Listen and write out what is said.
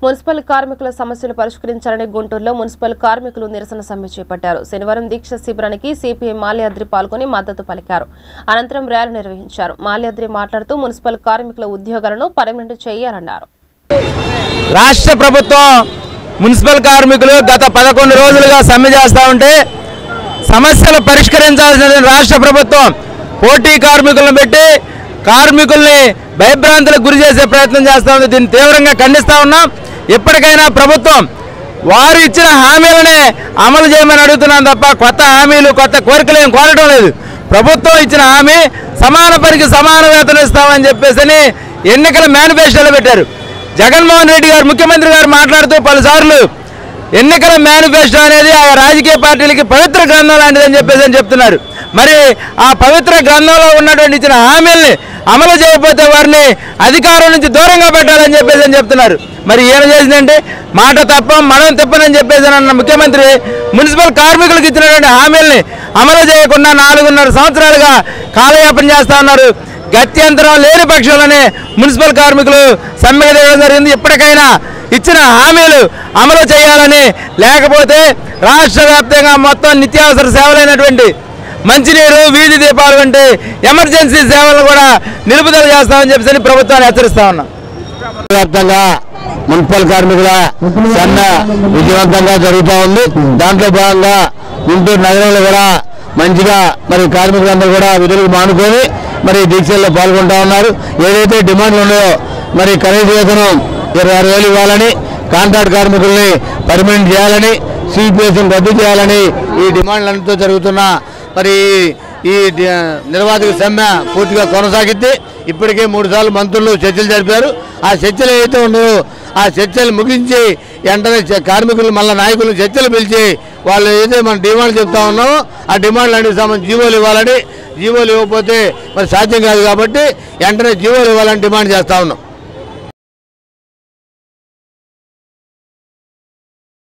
Municipal కార్మికుల సమస్యలు పరిష్కరించాలని గుంటూరులో మున్సిపల్ కార్మికులు నిరసన సమ్మె చేపట్టారు. శనివారం దీక్ష శిబిరానికి సిపిఐ మాల్యాద్రి పాల్గొని మద్దతు పలికారు. అనంతరం ర్యాలీ నిర్వహించారు. మాల్యాద్రి మాట్లాడుతూ మున్సిపల్ కార్మికుల ఉద్యోగాలను పర్మనెంట్ చేయాలన్నారు. రాష్ట్ర ప్రభుత్వం మున్సిపల్ కార్మికులు గత 11 రోజులుగా సమ్మె చేస్తూ ఉంటే సమస్యలు పరిష్కరించాల్సిన రాష్ట్ర ప్రభుత్వం పోటీ కార్మికులను పెట్టి కార్మికుల్ని భయభ్రాంతులకు గురి చేసే ప్రయత్నం చేస్తూ ఉంది. దీన్ని తీవ్రంగా ఖండిస్తూ ఉన్నాం. ఇప్పటికైనా ప్రభుత్వం వారు ఇచ్చిన హామీలనే అమలు చేయమని అడుగుతున్నాం తప్ప కొత్త హామీలు కొత్త కోరికలు ఏం కోరటం లేదు. ప్రభుత్వం ఇచ్చిన హామీ సమాన పనికి సమాన వేతనం ఇస్తామని చెప్పేసి ఎన్నికల మేనిఫెస్టోలో పెట్టారు. జగన్మోహన్ రెడ్డి గారు ముఖ్యమంత్రి గారు మాట్లాడుతూ పలుసార్లు ఎన్నికల మేనిఫెస్టో అనేది ఆ రాజకీయ పార్టీలకి పవిత్ర గ్రంథం లాంటిదని చెప్పేసి చెప్తున్నారు. మరి ఆ పవిత్ర గ్రంథంలో ఉన్నటువంటి ఇచ్చిన హామీల్ని అమలు చేయకపోతే వారిని అధికారం నుంచి దూరంగా పెట్టాలని చెప్పేసి చెప్తున్నారు. మరి ఏం చేసిందంటే మాట తప్పం మనం తిప్పనని చెప్పేసి అన్న ముఖ్యమంత్రి మున్సిపల్ కార్మికులకు ఇచ్చినటువంటి హామీల్ని అమలు చేయకుండా 4.5 సంవత్సరాలుగా కాలయాపన చేస్తూ ఉన్నారు. గత్యంతరం లేని పక్షంలోనే మున్సిపల్ కార్మికులు సమ్మె చేయడం జరిగింది. ఇప్పటికైనా ఇచ్చిన హామీలు అమలు చేయాలని, లేకపోతే రాష్ట్ర వ్యాప్తంగా మొత్తం నిత్యావసర సేవలైనటువంటి మంచినీరు, వీధి దీపాలు వంటి ఎమర్జెన్సీ సేవలను కూడా నిలుపుదల చేస్తామని చెప్పేసి ప్రభుత్వాన్ని హెచ్చరిస్తా ఉన్నాం. వ్యాప్తంగా మున్సిపల్ కార్మికుల సమ్మె విజయవంతంగా జరుగుతూ ఉంది. దాంట్లో భాగంగా గుంటూరు నగరంలో కూడా మంచిగా మరి కార్మికులందరూ కూడా విధులకు మానుకొని మరి దీక్షల్లో పాల్గొంటూ ఉన్నారు. ఏదైతే డిమాండ్లు ఉన్నాయో మరి కనీస వేతనం 26,000 ఇవ్వాలని, కాంట్రాక్ట్ కార్మికుల్ని పర్మనెంట్ చేయాలని, సిపిఎస్ని రద్దు చేయాలని ఈ డిమాండ్లన్నిటితో జరుగుతున్న మరి ఈ నిర్వాధిక సమ్మె పూర్తిగా కొనసాగితే ఇప్పటికే 3 సార్లు మంత్రులు చర్చలు జరిపారు. ఆ చర్చలు ఏదైతే ఉన్నాయో ఆ చర్చలు ముగించి వెంటనే కార్మికులు మళ్ళీ నాయకులను చర్చలు పిలిచి వాళ్ళు ఏదైతే మన డిమాండ్లు చెప్తా ఉన్నామో ఆ డిమాండ్లన్నిటికి సంబంధించి జీవోలు ఇవ్వాలని, జీవోలు ఇవ్వకపోతే మరి సాధ్యం కాదు కాబట్టి వెంటనే జీవోలు ఇవ్వాలని డిమాండ్ చేస్తూ ఉన్నాం.